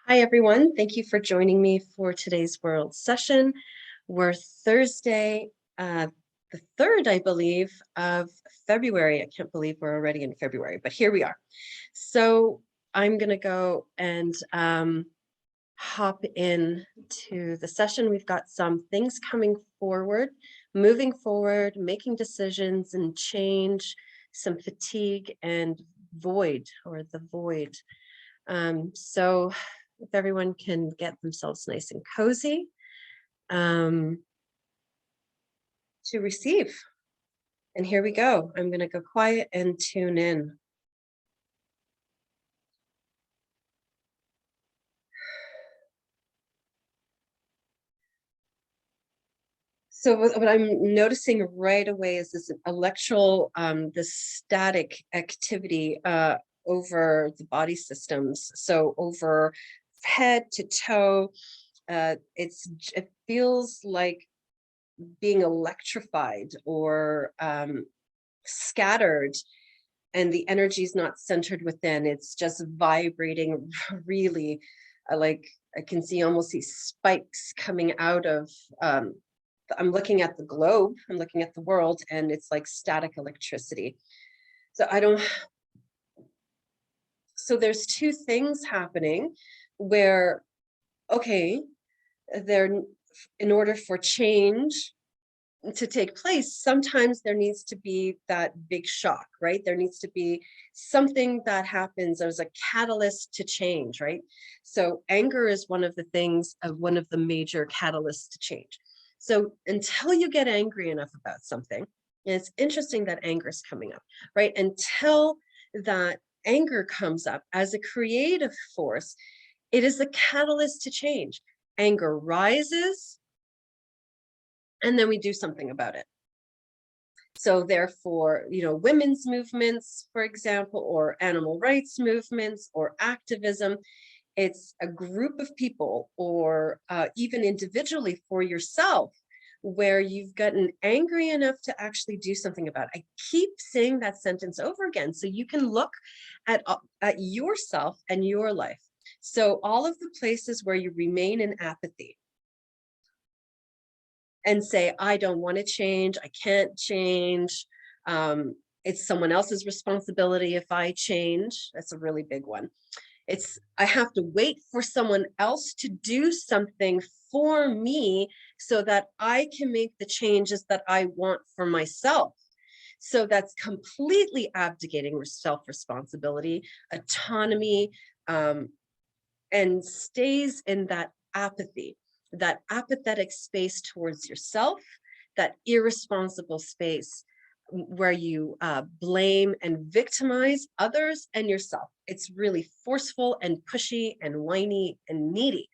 Hi, everyone. Thank you for joining me for today's World Session. We're Thursday, the 3rd, I believe, of February. I can't believe we're already in February, but here we are. So I'm going to go and hop in to the session. We've got some things coming forward, moving forward, making decisions and change, some fatigue and void or the void. So if everyone can get themselves nice and cozy um, to receive. And here we go. I'm going to go quiet and tune in. So what I'm noticing right away is this electrical, this static activity over the body systems. So over head to toe, it feels like being electrified or scattered, and the energy is not centered within. It's just vibrating really like I can see almost these spikes coming out of I'm looking at the globe, I'm looking at the world, and it's like static electricity. So I don't so there's two things happening where, okay, there in order for change to take place, sometimes there needs to be that big shock, right? There needs to be something that happens. There's a catalyst to change, right? So anger is one of the things, one of the major catalysts to change. So until you get angry enough about something, and it's interesting that anger is coming up, right? Until that anger comes up as a creative force, it is the catalyst to change. Anger rises, and then we do something about it. So therefore, women's movements, for example, or animal rights movements or activism, it's a group of people or even individually for yourself where you've gotten angry enough to actually do something about it. I keep saying that sentence over again so you can look at yourself and your life. So all of the places where you remain in apathy, and say, I don't want to change, I can't change. It's someone else's responsibility if I change. That's a really big one. I have to wait for someone else to do something for me so that I can make the changes that I want for myself. So that's completely abdicating self-responsibility, autonomy, and stays in that apathy, that apathetic space towards yourself, that irresponsible space where you blame and victimize others and yourself. It's really forceful and pushy and whiny and needy.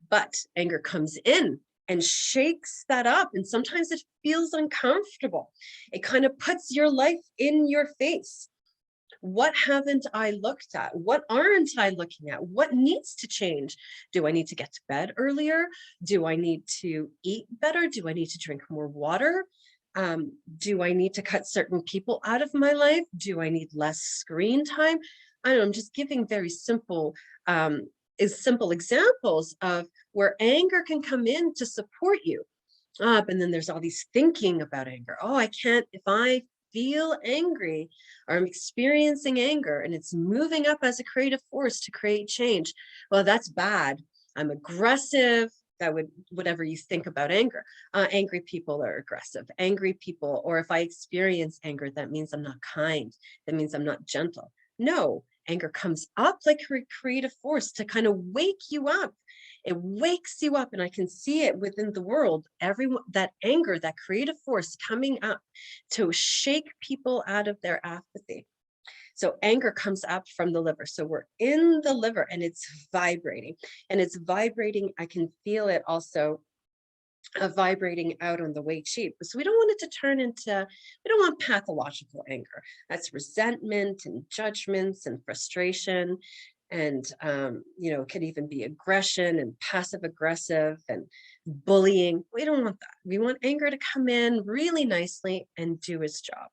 But anger comes in and shakes that up. And sometimes it feels uncomfortable. It kind of puts your life in your face. What haven't I looked at? What aren't I looking at? What needs to change? Do I need to get to bed earlier? Do I need to eat better? Do I need to drink more water? Do I need to cut certain people out of my life? Do I need less screen time? I don't know, I'm just giving very simple examples of where anger can come in to support you up. And then there's all these thinking about anger. Oh, I can't, if I feel angry or I'm experiencing anger and it's moving up as a creative force to create change, well, that's bad. I'm aggressive. That would, whatever you think about anger. Angry people are aggressive. Angry people, or if I experience anger, that means I'm not kind. That means I'm not gentle. No, anger comes up like a creative force to kind of wake you up. It wakes you up, and I can see it within the world. Everyone, that anger, that creative force coming up to shake people out of their apathy. So anger comes up from the liver. So we're in the liver and it's vibrating, and it's vibrating. I can feel it also vibrating out on the way cheap. So we don't want it to turn into, we don't want pathological anger. That's resentment and judgments and frustration. And, it could even be aggression and passive aggressive and bullying. We don't want that. We want anger to come in really nicely and do its job,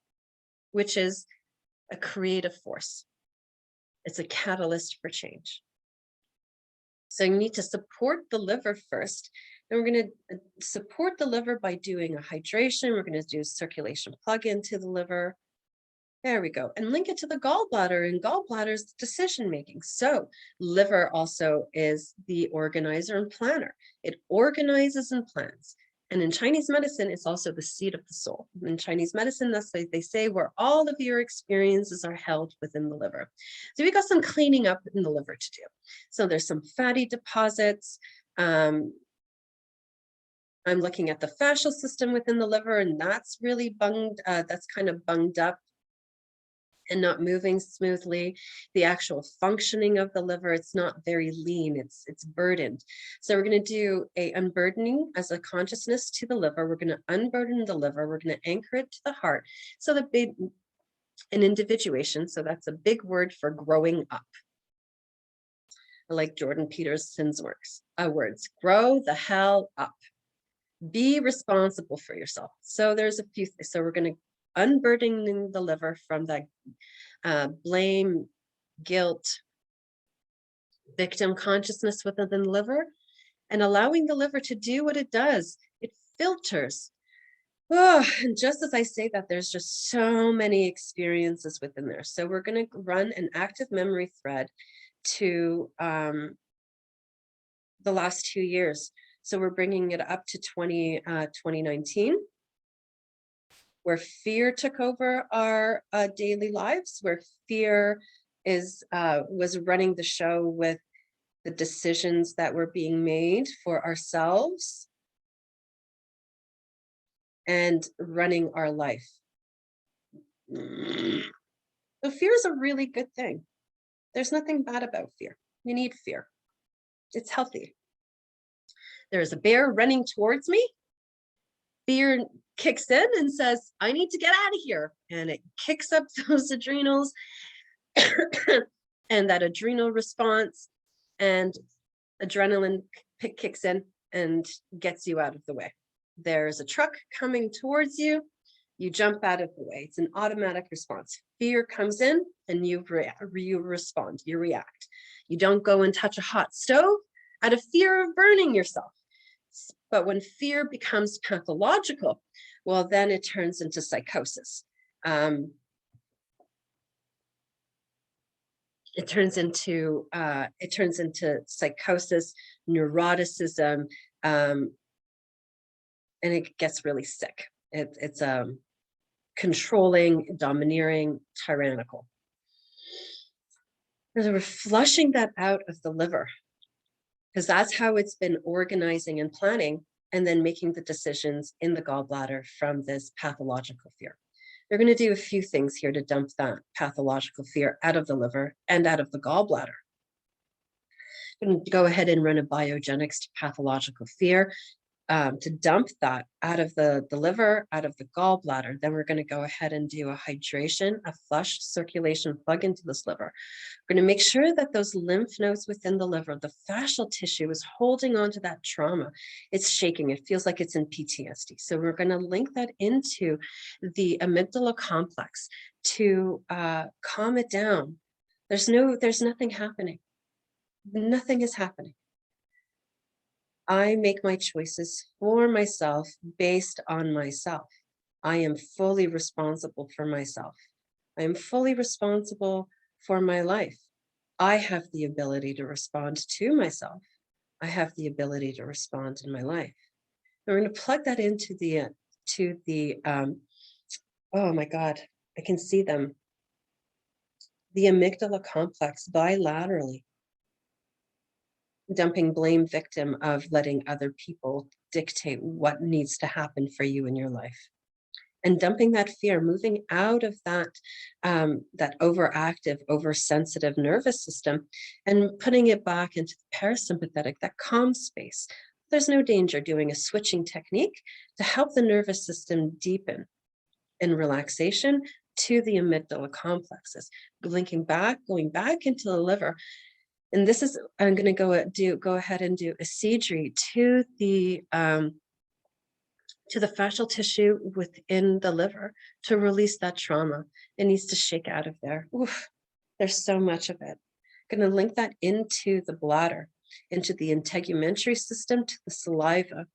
which is a creative force. It's a catalyst for change. So you need to support the liver first. And we're going to support the liver by doing a hydration. We're going to do a circulation plug into the liver. There we go. And link it to the gallbladder, and gallbladder is decision making. So liver also is the organizer and planner. It organizes and plans. And in Chinese medicine, it's also the seat of the soul. In Chinese medicine, that's what they say, where all of your experiences are held within the liver. So we got some cleaning up in the liver to do. So there's some fatty deposits. I'm looking at the fascial system within the liver, and that's really that's kind of bunged up and not moving smoothly. The actual functioning of the liver, it's not very lean, it's burdened. So we're going to do a unburdening as a consciousness to the liver. We're going to unburden the liver. We're going to anchor it to the heart. So the big, an individuation, so that's a big word for growing up. I like Jordan Peterson's words, grow the hell up. Be responsible for yourself. So there's a few things. So we're going to unburdening the liver from that blame, guilt, victim consciousness within the liver, and allowing the liver to do what it does. It filters. Oh, and just as I say that, there's just so many experiences within there. So we're going to run an active memory thread to the last 2 years. So we're bringing it up to 2019. Where fear took over our daily lives, where fear was running the show with the decisions that were being made for ourselves and running our life. So fear is a really good thing. There's nothing bad about fear. You need fear. It's healthy. There's a bear running towards me. Fear kicks in and says, I need to get out of here. And it kicks up those adrenals and that adrenal response, and adrenaline kicks in and gets you out of the way. There's a truck coming towards you. You jump out of the way. It's an automatic response. Fear comes in and you respond, you react. You don't go and touch a hot stove out of fear of burning yourself. But when fear becomes pathological, well, then it turns into psychosis. It turns into psychosis, neuroticism, and it gets really sick. It's controlling, domineering, tyrannical. So we're flushing that out of the liver, because that's how it's been organizing and planning, and then making the decisions in the gallbladder from this pathological fear. They're going to do a few things here to dump that pathological fear out of the liver and out of the gallbladder. I'm going to go ahead and run a biogenics to pathological fear to dump that out of the liver, out of the gallbladder. Then we're going to go ahead and do a hydration, a flush circulation plug into this liver. We're going to make sure that those lymph nodes within the liver, the fascial tissue, is holding on to that trauma. It's shaking. It feels like it's in PTSD. So we're going to link that into the amygdala complex to calm it down. There's nothing happening. Nothing is happening. I make my choices for myself based on myself. I am fully responsible for myself. I am fully responsible for my life. I have the ability to respond to myself. I have the ability to respond in my life. And we're going to plug that into oh my God, I can see them. The amygdala complex bilaterally. Dumping blame victim of letting other people dictate what needs to happen for you in your life, and dumping that fear, moving out of that that overactive, oversensitive nervous system, and putting it back into the parasympathetic, that calm space. There's no danger doing a switching technique to help the nervous system deepen in relaxation to the amygdala complexes, linking back, going back into the liver. And this is, I'm going to go ahead and do a Seedry to the fascial tissue within the liver to release that trauma. It needs to shake out of there. Oof, there's so much of it. I'm going to link that into the bladder. into the integumentary system to the saliva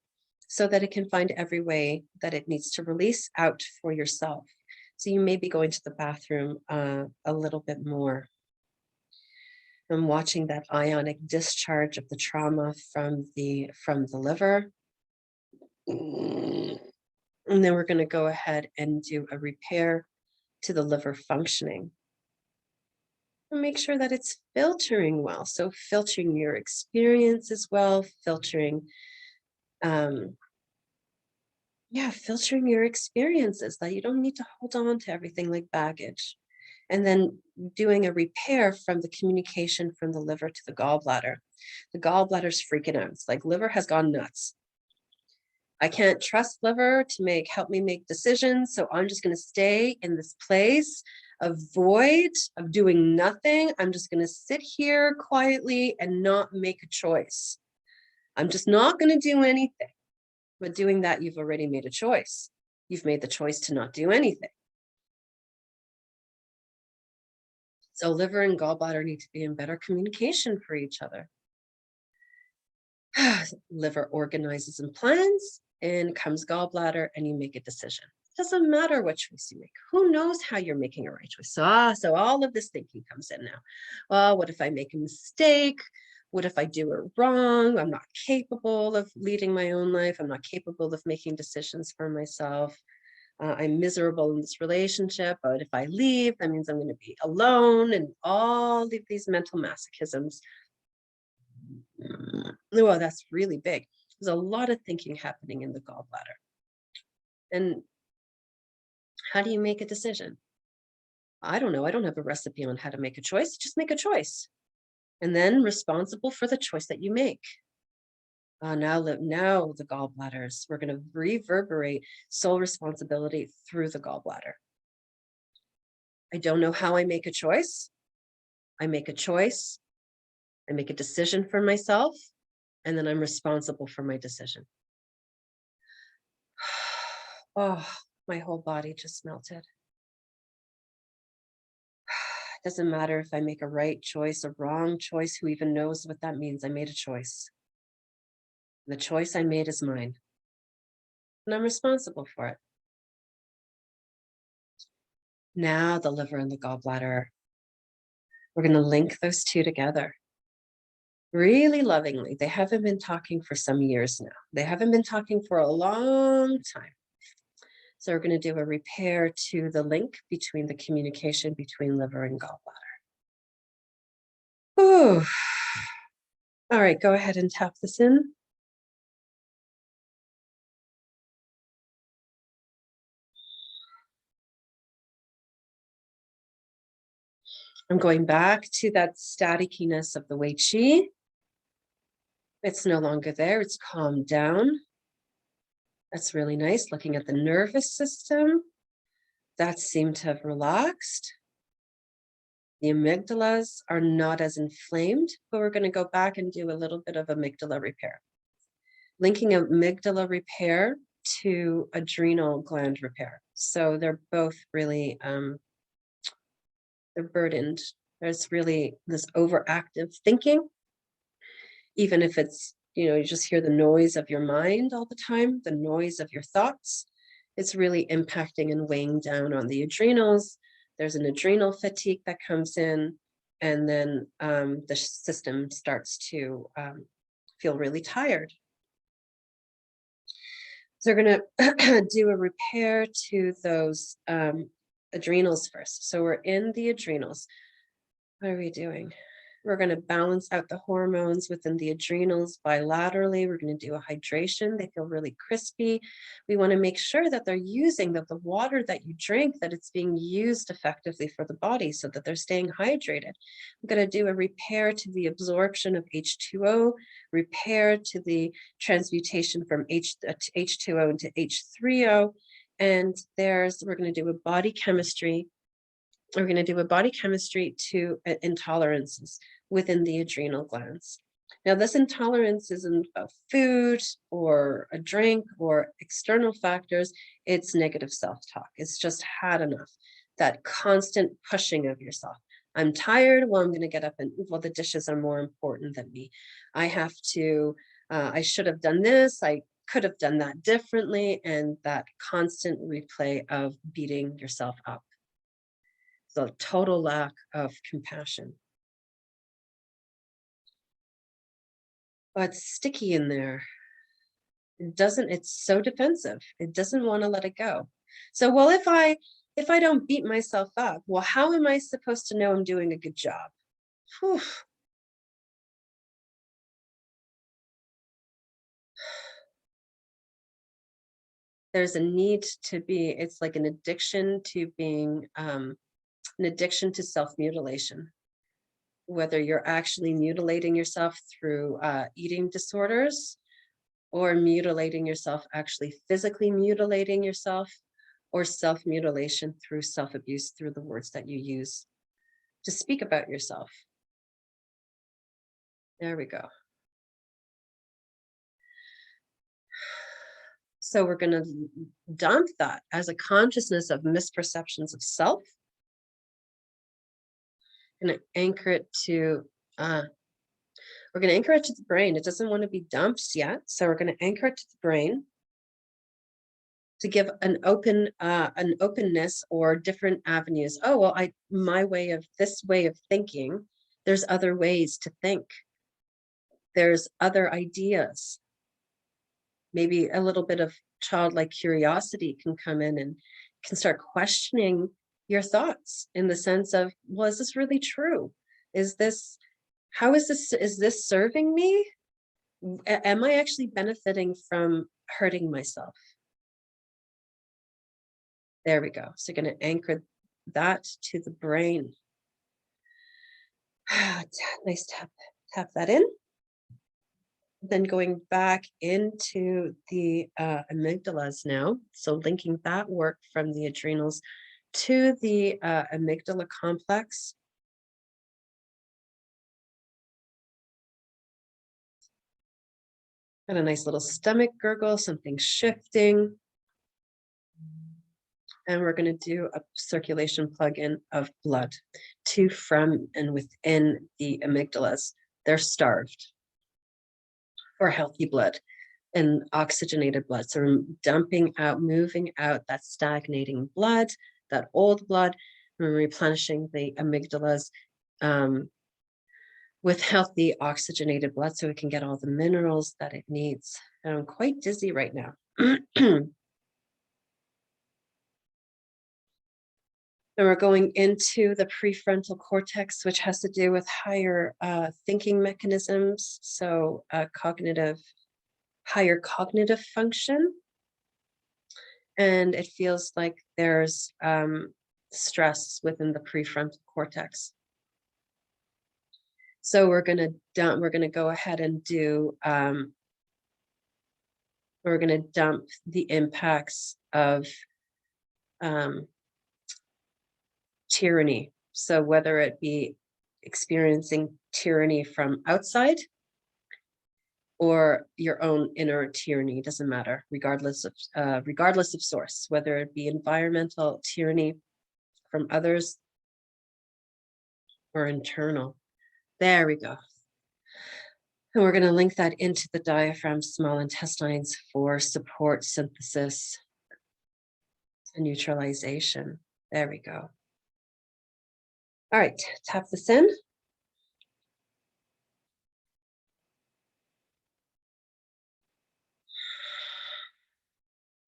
so that it can find every way that it needs to release out for yourself. So you may be going to the bathroom a little bit more. I'm watching that ionic discharge of the trauma from the liver. And then we're going to go ahead and do a repair to the liver functioning. And make sure that it's filtering well. So filtering your experience as well, filtering filtering your experiences, that you don't need to hold on to everything like baggage. And then doing a repair from the communication from the liver to the gallbladder. The gallbladder's freaking out. It's like liver has gone nuts. I can't trust liver to help me make decisions. So I'm just going to stay in this place of void, of doing nothing. I'm just going to sit here quietly and not make a choice. I'm just not going to do anything. But doing that, you've already made a choice. You've made the choice to not do anything. So liver and gallbladder need to be in better communication for each other. Liver organizes and plans, and comes gallbladder, and you make a decision. It doesn't matter what choice you make. Who knows how you're making a right choice? So all of this thinking comes in now. Well, what if I make a mistake? What if I do it wrong? I'm not capable of leading my own life. I'm not capable of making decisions for myself. I'm miserable in this relationship, but if I leave, that means I'm going to be alone, and all of these mental masochisms. Well, that's really big. There's a lot of thinking happening in the gallbladder. And how do you make a decision? I don't know. I don't have a recipe on how to make a choice. Just make a choice. And then responsible for the choice that you make. Now the gallbladders, we're going to reverberate sole responsibility through the gallbladder. I don't know how I make a choice. I make a choice. I make a decision for myself, and then I'm responsible for my decision. Oh, my whole body just melted. It doesn't matter if I make a right choice, a wrong choice, who even knows what that means? I made a choice. The choice I made is mine, and I'm responsible for it. Now the liver and the gallbladder, we're going to link those two together. Really lovingly. They haven't been talking for some years now. They haven't been talking for a long time. So we're going to do a repair to the link between the communication between liver and gallbladder. Ooh. All right, go ahead and tap this in. I'm going back to that staticiness of the Wei Qi. It's no longer there. It's calmed down. That's really nice. Looking at the nervous system, that seemed to have relaxed. The amygdalas are not as inflamed, but we're going to go back and do a little bit of amygdala repair. Linking amygdala repair to adrenal gland repair. So they're both really, they're burdened. There's really this overactive thinking, even if it's, you just hear the noise of your mind all the time, the noise of your thoughts. It's really impacting and weighing down on the adrenals. There's an adrenal fatigue that comes in, and then the system starts to feel really tired. So we're going to do a repair to those adrenals first. So we're in the adrenals. What are we doing? We're going to balance out the hormones within the adrenals bilaterally. We're going to do a hydration. They feel really crispy. We want to make sure that they're using the water that you drink, that it's being used effectively for the body so that they're staying hydrated. I'm going to do a repair to the absorption of H2O, repair to the transmutation from H2O into H3O. And we're going to do a body chemistry. We're going to do a body chemistry to intolerances within the adrenal glands. Now, this intolerance isn't a food or a drink or external factors. It's negative self-talk. It's just had enough. That constant pushing of yourself, I'm tired. Well, I'm going to get up and, well, the dishes are more important than me. I have to, I should have done this. I could have done that differently. And that constant replay of beating yourself up. So total lack of compassion. But it's sticky in there. It's so defensive. It doesn't want to let it go. So, well, if I don't beat myself up, well, how am I supposed to know I'm doing a good job? Whew. There's a need to be, it's like an addiction to being, an addiction to self-mutilation. Whether you're actually mutilating yourself through eating disorders, or mutilating yourself, actually physically mutilating yourself, or self-mutilation through self-abuse, through the words that you use to speak about yourself. There we go. So we're going to dump that as a consciousness of misperceptions of self. Going to anchor it to, we're going to anchor it to the brain. It doesn't want to be dumped yet. So we're going to anchor it to the brain to give an openness or different avenues. Oh, well, this way of thinking, there's other ways to think. There's other ideas. Maybe a little bit of childlike curiosity can come in and can start questioning your thoughts in the sense of, well, is this really true? Is this serving me? Am I actually benefiting from hurting myself? There we go. So you're going to anchor that to the brain. Nice, tap that in. Then going back into the amygdalas now. So linking that work from the adrenals to the amygdala complex. Got a nice little stomach gurgle, something shifting. And we're going to do a circulation plug-in of blood to, from, and within the amygdalas. They're starved for healthy blood and oxygenated blood. So we're dumping out, moving out that stagnating blood, that old blood, and replenishing the amygdalas with healthy oxygenated blood so it can get all the minerals that it needs. And I'm quite dizzy right now. And we're going into the prefrontal cortex, which has to do with higher thinking mechanisms. So higher cognitive function. And it feels like there's stress within the prefrontal cortex. So we're going to go ahead and do, we're going to dump the impacts of tyranny. So whether it be experiencing tyranny from outside or your own inner tyranny, doesn't matter, regardless of source, whether it be environmental tyranny from others or internal. There we go. And we're going to link that into the diaphragm, small intestines for support, synthesis, and neutralization. There we go. All right, tap this in.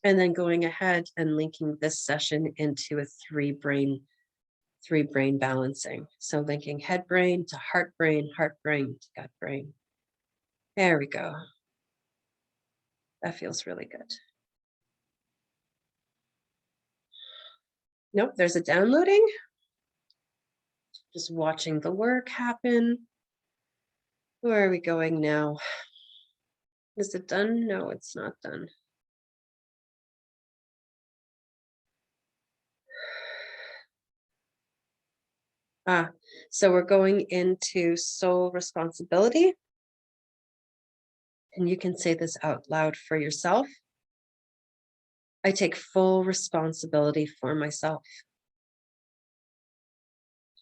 And then going ahead and linking this session into a three brain balancing. So linking head brain to heart brain to gut brain. There we go. That feels really good. Nope, there's a downloading. Just watching the work happen. Where are we going now? Is it done? No, it's not done. So we're going into soul responsibility. And you can say this out loud for yourself. I take full responsibility for myself.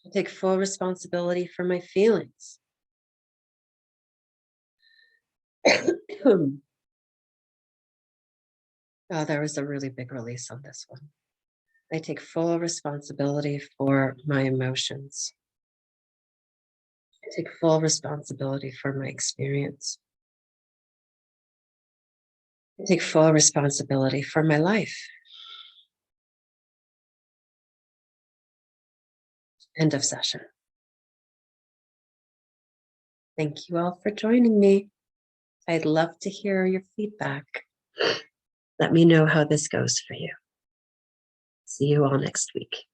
I take full responsibility for my feelings. Oh, there was a really big release on this one. I take full responsibility for my emotions. I take full responsibility for my experience. I take full responsibility for my life. End of session. Thank you all for joining me. I'd love to hear your feedback. Let me know how this goes for you. See you all next week.